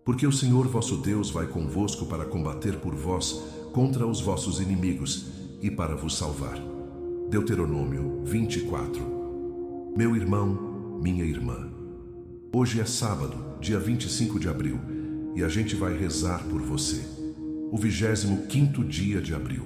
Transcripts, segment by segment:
Porque o Senhor vosso Deus vai convosco para combater por vós contra os vossos inimigos e para vos salvar. Deuteronômio 24. Meu irmão, minha irmã, hoje é sábado, dia 25 de abril, e a gente vai rezar por você. O 25º dia de abril.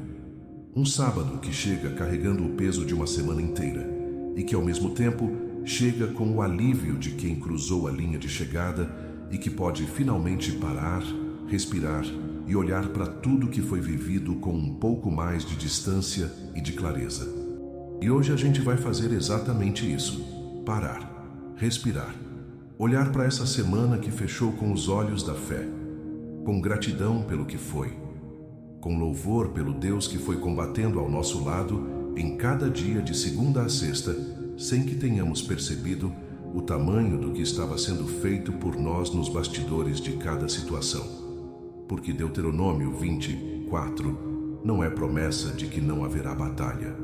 Um sábado que chega carregando o peso de uma semana inteira e que, ao mesmo tempo, chega com o alívio de quem cruzou a linha de chegada e que pode finalmente parar, respirar e olhar para tudo que foi vivido com um pouco mais de distância e de clareza. E hoje a gente vai fazer exatamente isso: parar, respirar, olhar para essa semana que fechou com os olhos da fé, com gratidão pelo que foi, com louvor pelo Deus que foi combatendo ao nosso lado em cada dia de segunda a sexta, sem que tenhamos percebido o tamanho do que estava sendo feito por nós nos bastidores de cada situação. Porque Deuteronômio 24 não é promessa de que não haverá batalha.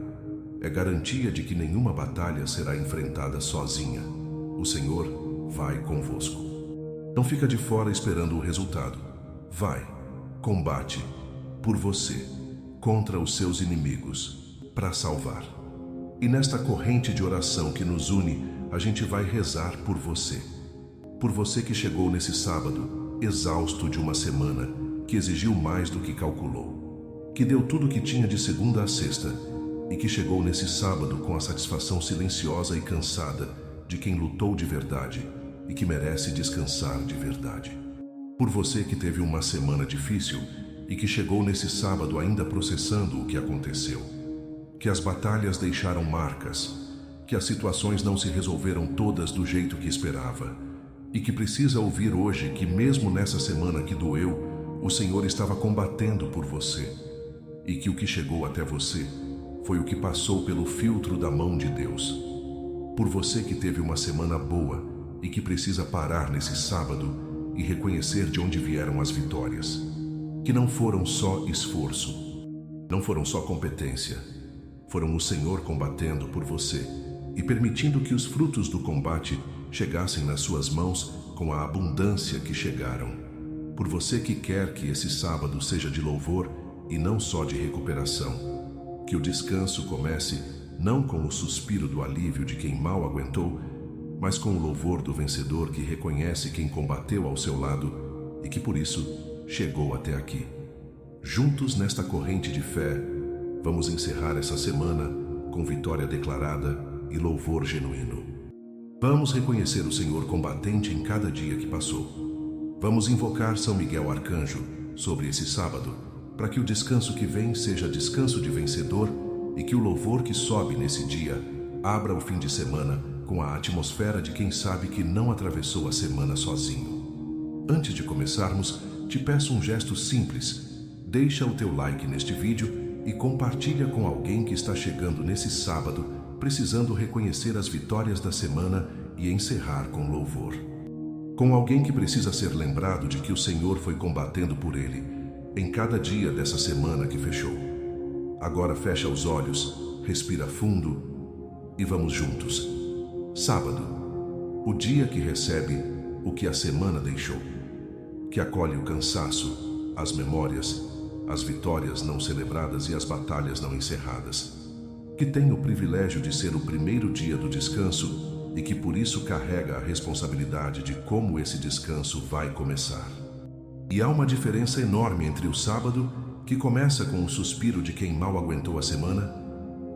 É garantia de que nenhuma batalha será enfrentada sozinha. O Senhor vai convosco. Não fica de fora esperando o resultado. Vai, combate por você, contra os seus inimigos, para salvar. E nesta corrente de oração que nos une, a gente vai rezar por você. Por você que chegou nesse sábado, exausto de uma semana que exigiu mais do que calculou, que deu tudo o que tinha de segunda a sexta, e que chegou nesse sábado com a satisfação silenciosa e cansada de quem lutou de verdade e que merece descansar de verdade. Por você que teve uma semana difícil e que chegou nesse sábado ainda processando o que aconteceu, que as batalhas deixaram marcas, que as situações não se resolveram todas do jeito que esperava, e que precisa ouvir hoje que mesmo nessa semana que doeu, o Senhor estava combatendo por você, e que o que chegou até você foi o que passou pelo filtro da mão de Deus. Por você que teve uma semana boa e que precisa parar nesse sábado e reconhecer de onde vieram as vitórias, que não foram só esforço, não foram só competência, foram o Senhor combatendo por você e permitindo que os frutos do combate chegassem nas suas mãos com a abundância que chegaram. Por você que quer que esse sábado seja de louvor e não só de recuperação, que o descanso comece não com o suspiro do alívio de quem mal aguentou, mas com o louvor do vencedor que reconhece quem combateu ao seu lado e que por isso chegou até aqui. Juntos nesta corrente de fé, vamos encerrar essa semana com vitória declarada e louvor genuíno. Vamos reconhecer o Senhor combatente em cada dia que passou. Vamos invocar São Miguel Arcanjo sobre esse sábado, para que o descanso que vem seja descanso de vencedor e que o louvor que sobe nesse dia abra o fim de semana com a atmosfera de quem sabe que não atravessou a semana sozinho. Antes de começarmos, te peço um gesto simples. Deixa o teu like neste vídeo e compartilha com alguém que está chegando nesse sábado, precisando reconhecer as vitórias da semana e encerrar com louvor. Com alguém que precisa ser lembrado de que o Senhor foi combatendo por ele em cada dia dessa semana que fechou. Agora fecha os olhos, respira fundo e vamos juntos. Sábado, o dia que recebe o que a semana deixou, que acolhe o cansaço, as memórias, as vitórias não celebradas e as batalhas não encerradas, que tem o privilégio de ser o primeiro dia do descanso e que por isso carrega a responsabilidade de como esse descanso vai começar. E há uma diferença enorme entre o sábado, que começa com o suspiro de quem mal aguentou a semana,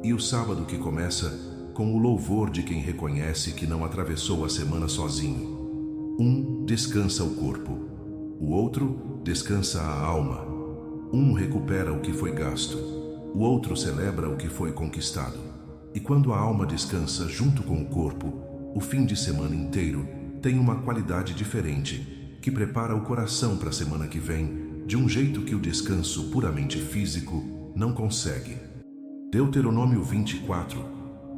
e o sábado que começa com o louvor de quem reconhece que não atravessou a semana sozinho. Um descansa o corpo, o outro descansa a alma. Um recupera o que foi gasto, o outro celebra o que foi conquistado. E quando a alma descansa junto com o corpo, o fim de semana inteiro tem uma qualidade diferente, que prepara o coração para a semana que vem, de um jeito que o descanso puramente físico não consegue. Deuteronômio 24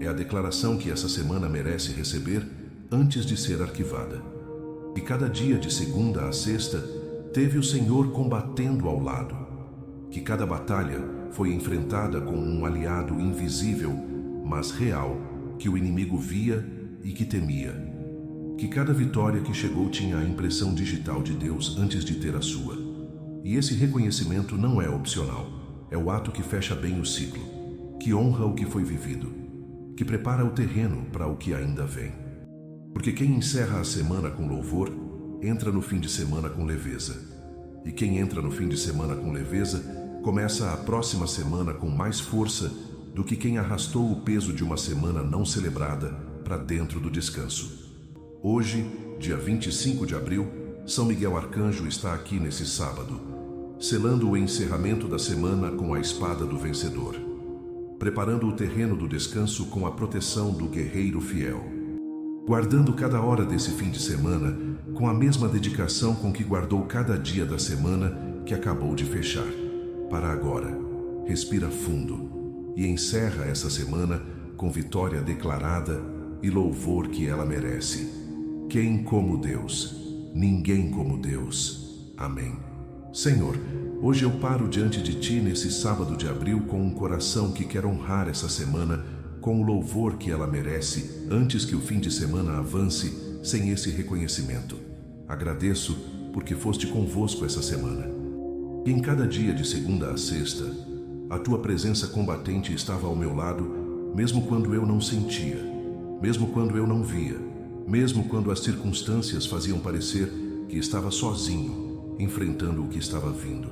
é a declaração que essa semana merece receber antes de ser arquivada. E cada dia de segunda a sexta teve o Senhor combatendo ao lado, que cada batalha foi enfrentada com um aliado invisível, mas real, que o inimigo via e que temia. que cada vitória que chegou tinha a impressão digital de Deus antes de ter a sua. E esse reconhecimento não é opcional, é o ato que fecha bem o ciclo, que honra o que foi vivido, que prepara o terreno para o que ainda vem. Porque quem encerra a semana com louvor, entra no fim de semana com leveza. E quem entra no fim de semana com leveza, começa a próxima semana com mais força do que quem arrastou o peso de uma semana não celebrada para dentro do descanso. Hoje, dia 25 de abril, São Miguel Arcanjo está aqui nesse sábado, selando o encerramento da semana com a espada do vencedor, preparando o terreno do descanso com a proteção do guerreiro fiel, guardando cada hora desse fim de semana com a mesma dedicação com que guardou cada dia da semana que acabou de fechar. Para agora, respira fundo e encerra essa semana com vitória declarada e louvor que ela merece. Quem como Deus? Ninguém como Deus. Amém. Senhor, hoje eu paro diante de Ti nesse sábado de abril com um coração que quer honrar essa semana com o louvor que ela merece antes que o fim de semana avance sem esse reconhecimento. Agradeço porque foste convosco essa semana. E em cada dia de segunda a sexta, a Tua presença combatente estava ao meu lado, mesmo quando eu não sentia, mesmo quando eu não via, mesmo quando as circunstâncias faziam parecer que estava sozinho, enfrentando o que estava vindo.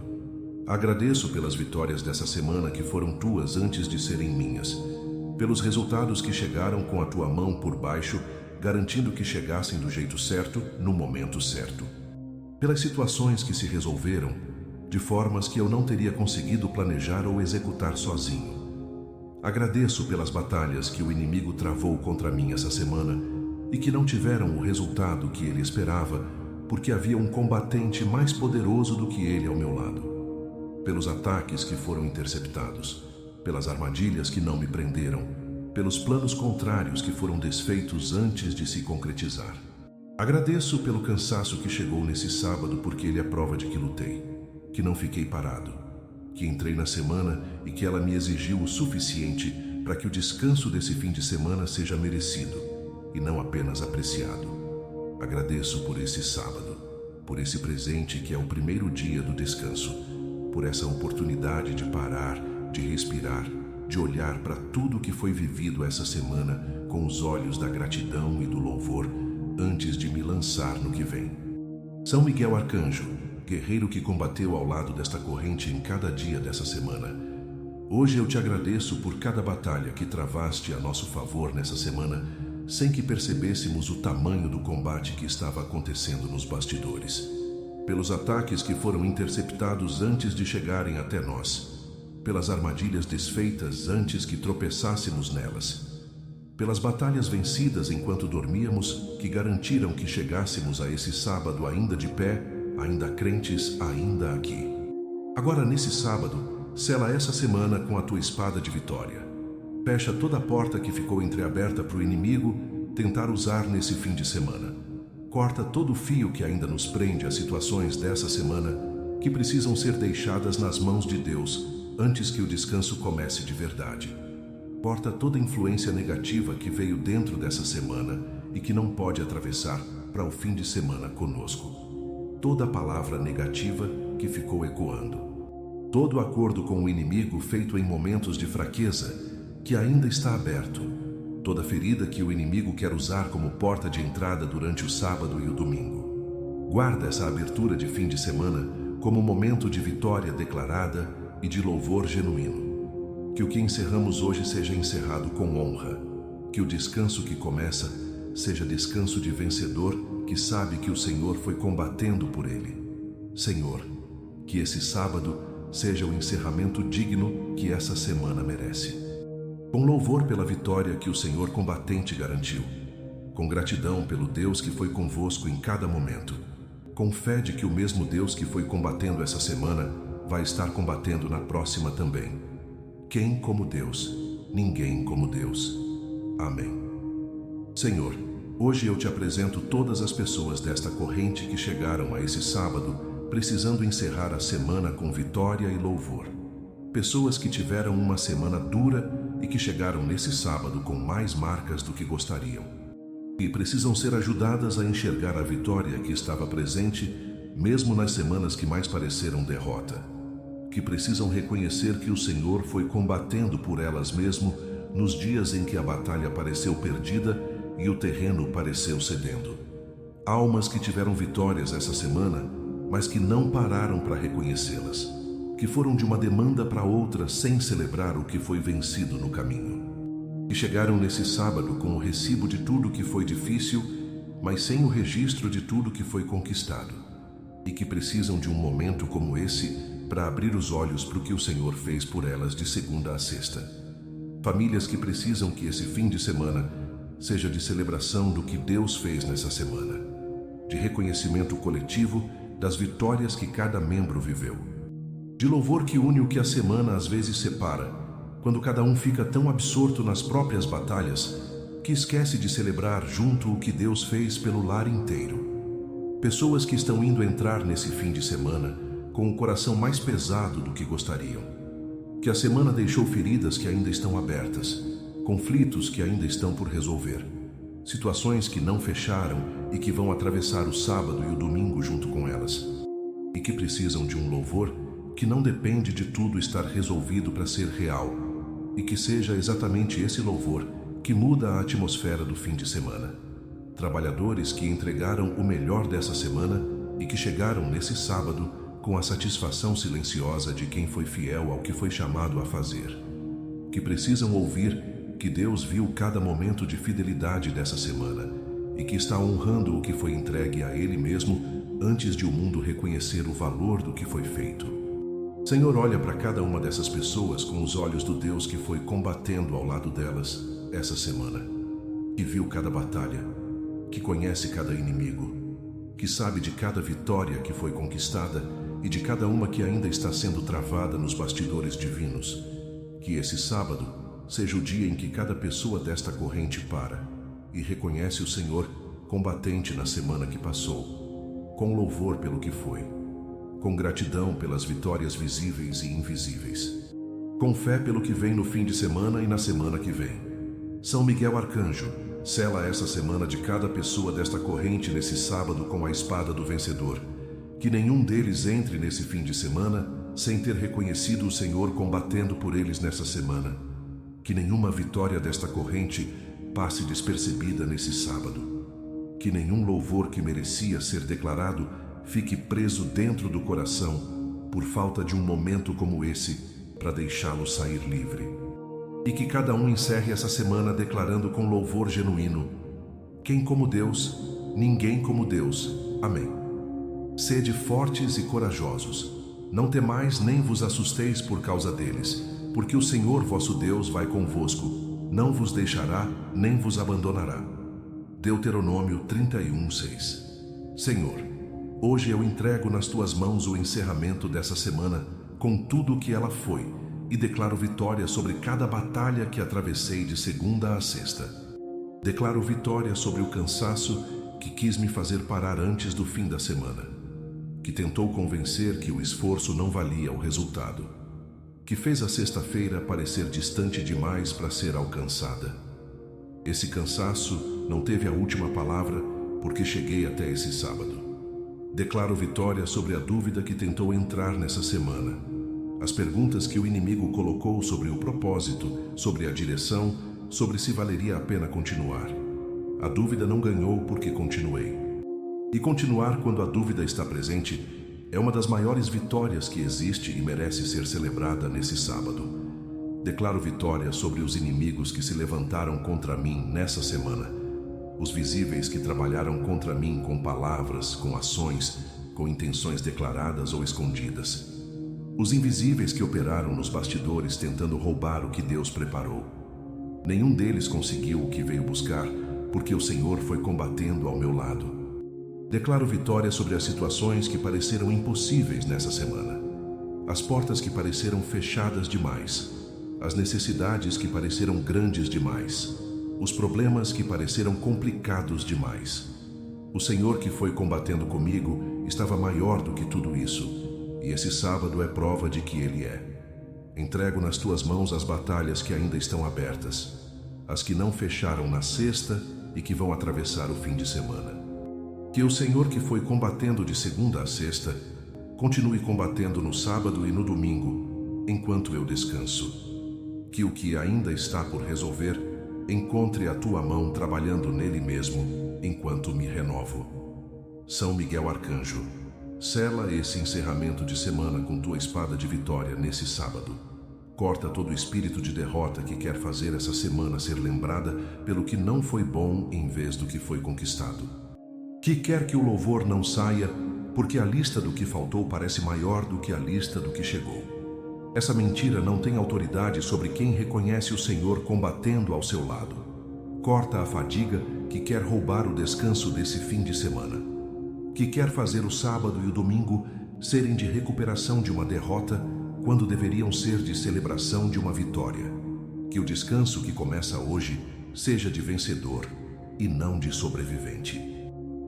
Agradeço pelas vitórias dessa semana que foram Tuas antes de serem minhas, pelos resultados que chegaram com a Tua mão por baixo, garantindo que chegassem do jeito certo, no momento certo. Pelas situações que se resolveram, de formas que eu não teria conseguido planejar ou executar sozinho. Agradeço pelas batalhas que o inimigo travou contra mim essa semana, e que não tiveram o resultado que ele esperava, porque havia um combatente mais poderoso do que ele ao meu lado. Pelos ataques que foram interceptados, pelas armadilhas que não me prenderam, pelos planos contrários que foram desfeitos antes de se concretizar. Agradeço pelo cansaço que chegou nesse sábado, porque ele é prova de que lutei, que não fiquei parado, que entrei na semana e que ela me exigiu o suficiente para que o descanso desse fim de semana seja merecido e não apenas apreciado. Agradeço por esse sábado, por esse presente que é o primeiro dia do descanso, por essa oportunidade de parar, de respirar, de olhar para tudo que foi vivido essa semana com os olhos da gratidão e do louvor antes de me lançar no que vem. São Miguel Arcanjo, guerreiro que combateu ao lado desta corrente em cada dia dessa semana, hoje eu te agradeço por cada batalha que travaste a nosso favor nessa semana, sem que percebêssemos o tamanho do combate que estava acontecendo nos bastidores. Pelos ataques que foram interceptados antes de chegarem até nós, pelas armadilhas desfeitas antes que tropeçássemos nelas, pelas batalhas vencidas enquanto dormíamos que garantiram que chegássemos a esse sábado ainda de pé, ainda crentes, ainda aqui. Agora, nesse sábado, sela essa semana com a Tua espada de vitória. Fecha toda a porta que ficou entreaberta para o inimigo tentar usar nesse fim de semana. Corta todo o fio que ainda nos prende às situações dessa semana que precisam ser deixadas nas mãos de Deus antes que o descanso comece de verdade. Corta toda influência negativa que veio dentro dessa semana e que não pode atravessar para o fim de semana conosco. Toda palavra negativa que ficou ecoando. Todo acordo com o inimigo feito em momentos de fraqueza que ainda está aberto, toda ferida que o inimigo quer usar como porta de entrada durante o sábado e o domingo. Guarda essa abertura de fim de semana como momento de vitória declarada e de louvor genuíno. Que o que encerramos hoje seja encerrado com honra, que o descanso que começa seja descanso de vencedor que sabe que o Senhor foi combatendo por ele. Senhor, que esse sábado seja o encerramento digno que essa semana merece. Com louvor pela vitória que o Senhor combatente garantiu, com gratidão pelo Deus que foi convosco em cada momento, com fé de que o mesmo Deus que foi combatendo essa semana vai estar combatendo na próxima também. Quem como Deus? Ninguém como Deus. Amém. Senhor, hoje eu te apresento todas as pessoas desta corrente que chegaram a esse sábado precisando encerrar a semana com vitória e louvor. Pessoas que tiveram uma semana dura e que chegaram nesse sábado com mais marcas do que gostariam. e precisam ser ajudadas a enxergar a vitória que estava presente, mesmo nas semanas que mais pareceram derrota. Que precisam reconhecer que o Senhor foi combatendo por elas mesmo nos dias em que a batalha pareceu perdida e o terreno pareceu cedendo. Almas que tiveram vitórias essa semana, mas que não pararam para reconhecê-las, que foram de uma demanda para outra sem celebrar o que foi vencido no caminho. Que chegaram nesse sábado com o recibo de tudo que foi difícil, mas sem o registro de tudo que foi conquistado. E que precisam de um momento como esse para abrir os olhos para o que o Senhor fez por elas de segunda a sexta. Famílias que precisam que esse fim de semana seja de celebração do que Deus fez nessa semana, de reconhecimento coletivo das vitórias que cada membro viveu, de louvor que une o que a semana às vezes separa, quando cada um fica tão absorto nas próprias batalhas que esquece de celebrar junto o que Deus fez pelo lar inteiro. Pessoas que estão indo entrar nesse fim de semana com o coração mais pesado do que gostariam. Que a semana deixou feridas que ainda estão abertas, conflitos que ainda estão por resolver, situações que não fecharam e que vão atravessar o sábado e o domingo junto com elas. E que precisam de um louvor que não depende de tudo estar resolvido para ser real, e que seja exatamente esse louvor que muda a atmosfera do fim de semana. Trabalhadores que entregaram o melhor dessa semana e que chegaram nesse sábado com a satisfação silenciosa de quem foi fiel ao que foi chamado a fazer. Que precisam ouvir que Deus viu cada momento de fidelidade dessa semana e que está honrando o que foi entregue a Ele mesmo antes de o mundo reconhecer o valor do que foi feito. Senhor, olha para cada uma dessas pessoas com os olhos do Deus que foi combatendo ao lado delas essa semana, que viu cada batalha, que conhece cada inimigo, que sabe de cada vitória que foi conquistada e de cada uma que ainda está sendo travada nos bastidores divinos. Que esse sábado seja o dia em que cada pessoa desta corrente para e reconhece o Senhor combatente na semana que passou, com louvor pelo que foi, com gratidão pelas vitórias visíveis e invisíveis, com fé pelo que vem no fim de semana e na semana que vem. São Miguel Arcanjo, sela essa semana de cada pessoa desta corrente nesse sábado com a espada do vencedor. Que nenhum deles entre nesse fim de semana sem ter reconhecido o Senhor combatendo por eles nessa semana. Que nenhuma vitória desta corrente passe despercebida nesse sábado. Que nenhum louvor que merecia ser declarado fique preso dentro do coração por falta de um momento como esse para deixá-lo sair livre. E que cada um encerre essa semana declarando com louvor genuíno: quem como Deus, ninguém como Deus. Amém. Sede fortes e corajosos, não temais nem vos assusteis por causa deles, porque o Senhor vosso Deus vai convosco, não vos deixará nem vos abandonará. Deuteronômio 31:6. Senhor, hoje eu entrego nas tuas mãos o encerramento dessa semana com tudo o que ela foi e declaro vitória sobre cada batalha que atravessei de segunda a sexta. Declaro vitória sobre o cansaço que quis me fazer parar antes do fim da semana, que tentou convencer que o esforço não valia o resultado, que fez a sexta-feira parecer distante demais para ser alcançada. Esse cansaço não teve a última palavra porque cheguei até esse sábado. Declaro vitória sobre a dúvida que tentou entrar nessa semana, as perguntas que o inimigo colocou sobre o propósito, sobre a direção, sobre se valeria a pena continuar. A dúvida não ganhou porque continuei. E continuar quando a dúvida está presente é uma das maiores vitórias que existe e merece ser celebrada nesse sábado. Declaro vitória sobre os inimigos que se levantaram contra mim nessa semana, os visíveis que trabalharam contra mim com palavras, com ações, com intenções declaradas ou escondidas, os invisíveis que operaram nos bastidores tentando roubar o que Deus preparou. Nenhum deles conseguiu o que veio buscar, porque o Senhor foi combatendo ao meu lado. Declaro vitória sobre as situações que pareceram impossíveis nessa semana, as portas que pareceram fechadas demais, as necessidades que pareceram grandes demais, os problemas que pareceram complicados demais. O Senhor que foi combatendo comigo estava maior do que tudo isso, e esse sábado é prova de que Ele é. Entrego nas tuas mãos as batalhas que ainda estão abertas, as que não fecharam na sexta e que vão atravessar o fim de semana. Que o Senhor, que foi combatendo de segunda a sexta, continue combatendo no sábado e no domingo, enquanto eu descanso. Que o que ainda está por resolver encontre a tua mão trabalhando nele mesmo, enquanto me renovo. São Miguel Arcanjo, sela esse encerramento de semana com tua espada de vitória nesse sábado. Corta todo espírito de derrota que quer fazer essa semana ser lembrada pelo que não foi bom em vez do que foi conquistado. Que quer que o louvor não saia, porque a lista do que faltou parece maior do que a lista do que chegou. Essa mentira não tem autoridade sobre quem reconhece o Senhor combatendo ao seu lado. Corta a fadiga que quer roubar o descanso desse fim de semana. Que quer fazer o sábado e o domingo serem de recuperação de uma derrota, quando deveriam ser de celebração de uma vitória. Que o descanso que começa hoje seja de vencedor e não de sobrevivente.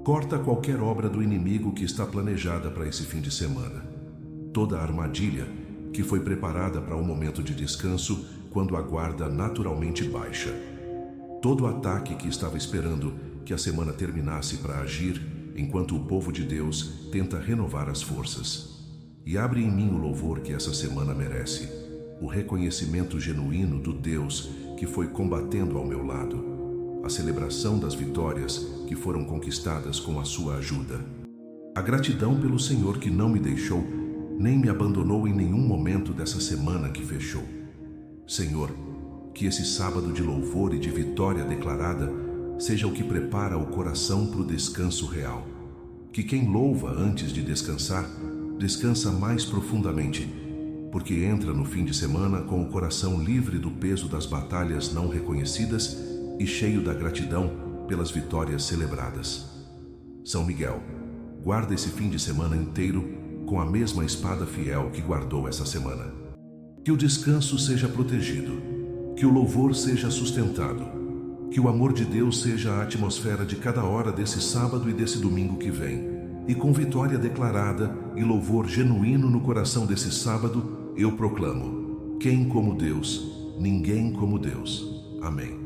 Corta qualquer obra do inimigo que está planejada para esse fim de semana. Toda a armadilha que foi preparada para um momento de descanso quando a guarda naturalmente baixa. Todo ataque que estava esperando que a semana terminasse para agir, enquanto o povo de Deus tenta renovar as forças. E abre em mim o louvor que essa semana merece, o reconhecimento genuíno do Deus que foi combatendo ao meu lado, a celebração das vitórias que foram conquistadas com a sua ajuda. A gratidão pelo Senhor que não me deixou, nem me abandonou em nenhum momento dessa semana que fechou. Senhor, que esse sábado de louvor e de vitória declarada seja o que prepara o coração para o descanso real. Que quem louva antes de descansar, descansa mais profundamente, porque entra no fim de semana com o coração livre do peso das batalhas não reconhecidas e cheio da gratidão pelas vitórias celebradas. São Miguel, guarda esse fim de semana inteiro com a mesma espada fiel que guardou essa semana. Que o descanso seja protegido, que o louvor seja sustentado, que o amor de Deus seja a atmosfera de cada hora desse sábado e desse domingo que vem. E com vitória declarada e louvor genuíno no coração desse sábado, eu proclamo: quem como Deus, ninguém como Deus. Amém.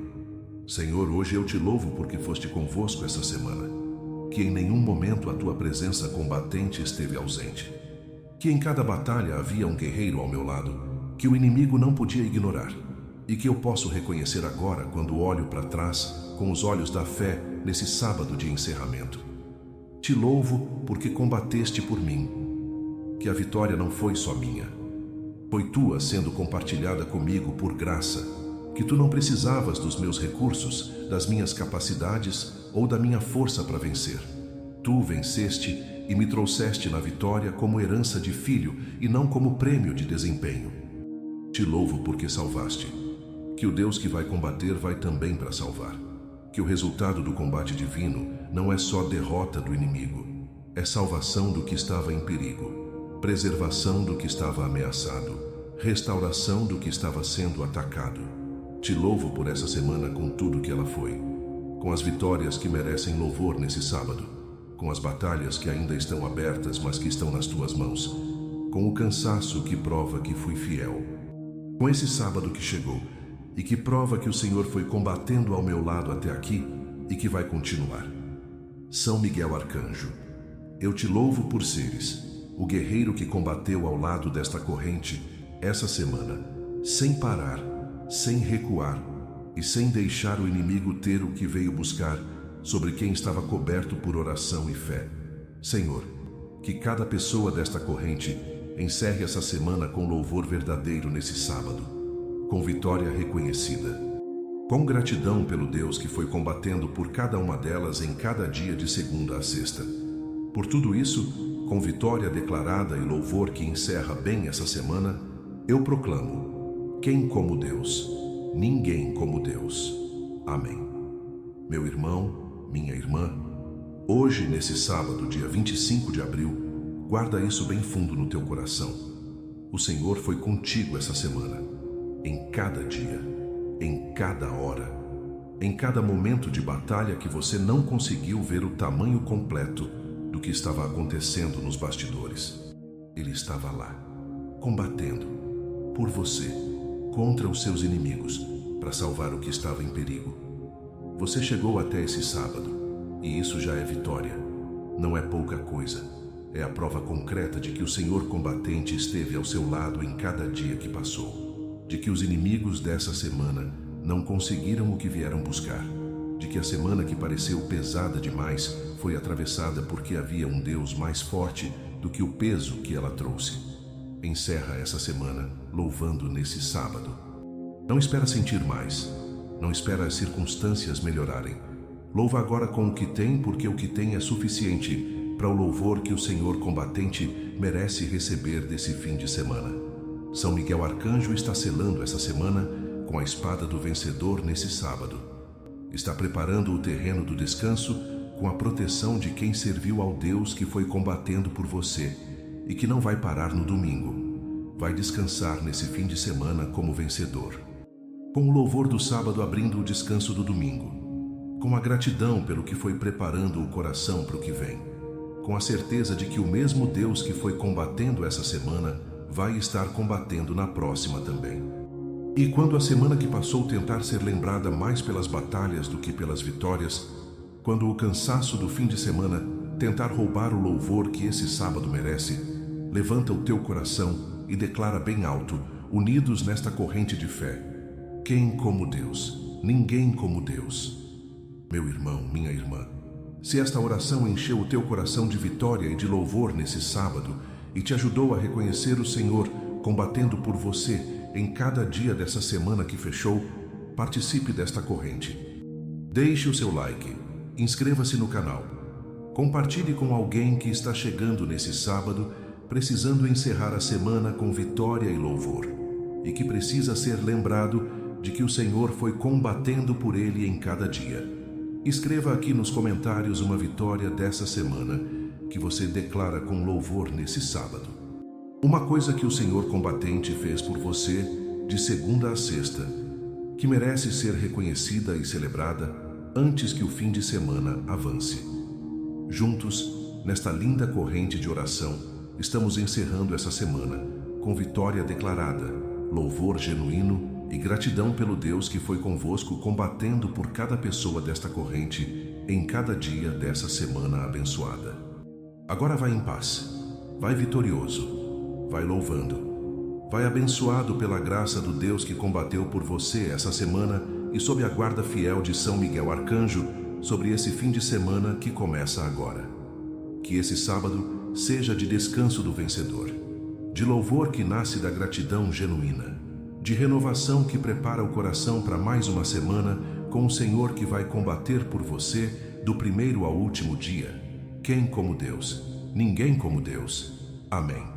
Senhor, hoje eu te louvo porque foste convosco essa semana. Que em nenhum momento a tua presença combatente esteve ausente. Que em cada batalha havia um guerreiro ao meu lado, que o inimigo não podia ignorar. E que eu posso reconhecer agora quando olho para trás com os olhos da fé nesse sábado de encerramento. Te louvo porque combateste por mim. Que a vitória não foi só minha. Foi tua sendo compartilhada comigo por graça. Que tu não precisavas dos meus recursos, das minhas capacidades ou da minha força para vencer. Tu venceste e me trouxeste na vitória como herança de filho e não como prêmio de desempenho. Te louvo porque salvaste. Que o Deus que vai combater vai também para salvar. Que o resultado do combate divino não é só derrota do inimigo, é salvação do que estava em perigo, preservação do que estava ameaçado, restauração do que estava sendo atacado. Te louvo por essa semana com tudo que ela foi, com as vitórias que merecem louvor nesse sábado, com as batalhas que ainda estão abertas, mas que estão nas tuas mãos, com o cansaço que prova que fui fiel, com esse sábado que chegou e que prova que o Senhor foi combatendo ao meu lado até aqui e que vai continuar. São Miguel Arcanjo, eu te louvo por seres o guerreiro que combateu ao lado desta corrente essa semana, sem parar, sem recuar e sem deixar o inimigo ter o que veio buscar sobre quem estava coberto por oração e fé. Senhor, que cada pessoa desta corrente encerre essa semana com louvor verdadeiro nesse sábado, com vitória reconhecida, com gratidão pelo Deus que foi combatendo por cada uma delas em cada dia de segunda a sexta. Por tudo isso, com vitória declarada e louvor que encerra bem essa semana, eu proclamo: quem como Deus, ninguém como Deus. Amém. Meu irmão, minha irmã, hoje, nesse sábado, dia 25 de abril, guarda isso bem fundo no teu coração. O Senhor foi contigo essa semana, em cada dia, em cada hora, em cada momento de batalha que você não conseguiu ver o tamanho completo do que estava acontecendo nos bastidores. Ele estava lá, combatendo por você, contra os seus inimigos, para salvar o que estava em perigo. Você chegou até esse sábado, e isso já é vitória. Não é pouca coisa. É a prova concreta de que o Senhor combatente esteve ao seu lado em cada dia que passou. De que os inimigos dessa semana não conseguiram o que vieram buscar. De que a semana que pareceu pesada demais foi atravessada porque havia um Deus mais forte do que o peso que ela trouxe. Encerra essa semana louvando nesse sábado. Não espera sentir mais. Não espera as circunstâncias melhorarem. Louva agora com o que tem, porque o que tem é suficiente para o louvor que o Senhor combatente merece receber desse fim de semana. São Miguel Arcanjo está selando essa semana com a espada do vencedor nesse sábado. Está preparando o terreno do descanso com a proteção de quem serviu ao Deus que foi combatendo por você e que não vai parar no domingo. Vai descansar nesse fim de semana como vencedor. Com o louvor do sábado abrindo o descanso do domingo. Com a gratidão pelo que foi preparando o coração para o que vem. Com a certeza de que o mesmo Deus que foi combatendo essa semana vai estar combatendo na próxima também. E quando a semana que passou tentar ser lembrada mais pelas batalhas do que pelas vitórias, quando o cansaço do fim de semana tentar roubar o louvor que esse sábado merece, levanta o teu coração e declara bem alto, unidos nesta corrente de fé: quem como Deus? Ninguém como Deus. Meu irmão, minha irmã, se esta oração encheu o teu coração de vitória e de louvor nesse sábado e te ajudou a reconhecer o Senhor combatendo por você em cada dia dessa semana que fechou, participe desta corrente. Deixe o seu like, inscreva-se no canal, compartilhe com alguém que está chegando nesse sábado, precisando encerrar a semana com vitória e louvor, e que precisa ser lembrado de que o Senhor foi combatendo por ele em cada dia. Escreva aqui nos comentários uma vitória dessa semana que você declara com louvor nesse sábado. Uma coisa que o Senhor combatente fez por você de segunda a sexta, que merece ser reconhecida e celebrada antes que o fim de semana avance. Juntos, nesta linda corrente de oração, estamos encerrando essa semana com vitória declarada, louvor genuíno e gratidão pelo Deus que foi convosco combatendo por cada pessoa desta corrente em cada dia dessa semana abençoada. Agora vai em paz, vai vitorioso, vai louvando, vai abençoado pela graça do Deus que combateu por você essa semana e sob a guarda fiel de São Miguel Arcanjo sobre esse fim de semana que começa agora. Que esse sábado seja de descanso do vencedor, de louvor que nasce da gratidão genuína, de renovação que prepara o coração para mais uma semana com o Senhor que vai combater por você do primeiro ao último dia. Quem como Deus? Ninguém como Deus. Amém.